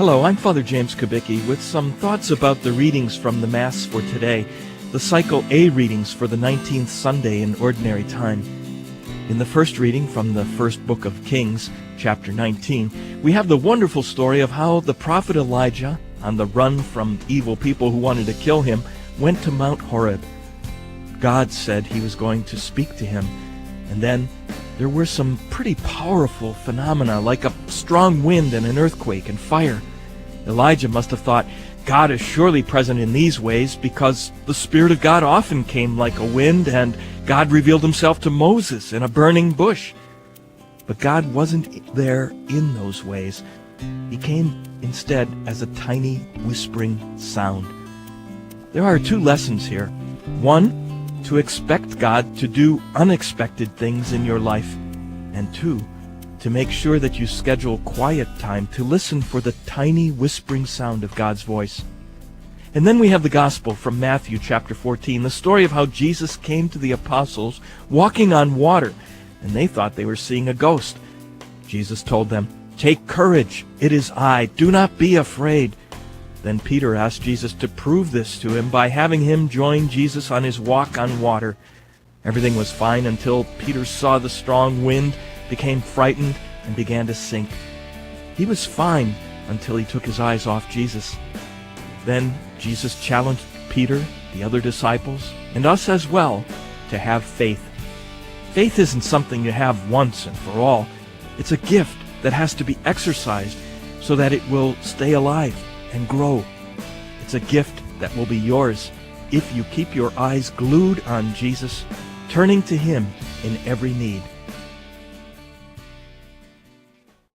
Hello, I'm Father James Kubicki with some thoughts about the readings from the Mass for today, the Cycle A readings for the 19th Sunday in Ordinary Time. In the first reading from the first book of Kings, chapter 19, we have the wonderful story of how the prophet Elijah, on the run from evil people who wanted to kill him, went to Mount Horeb. God said he was going to speak to him, and then there were some pretty powerful phenomena like a strong wind and an earthquake and fire. Elijah must have thought, God is surely present in these ways because the Spirit of God often came like a wind and God revealed himself to Moses in a burning bush. But God wasn't there in those ways. He came instead as a tiny whispering sound. There are two lessons here. One, to expect God to do unexpected things in your life. And two, to make sure that you schedule quiet time to listen for the tiny whispering sound of God's voice. And then we have the Gospel from Matthew chapter 14, the story of how Jesus came to the apostles walking on water, and they thought they were seeing a ghost. Jesus told them, "Take courage, it is I, do not be afraid." Then Peter asked Jesus to prove this to him by having him join Jesus on his walk on water. Everything was fine until Peter saw the strong wind, became frightened, and began to sink. He was fine until he took his eyes off Jesus. Then Jesus challenged Peter, the other disciples, and us as well, to have faith. Faith isn't something you have once and for all. It's a gift that has to be exercised so that it will stay alive and grow. It's a gift that will be yours if you keep your eyes glued on Jesus, turning to him in every need.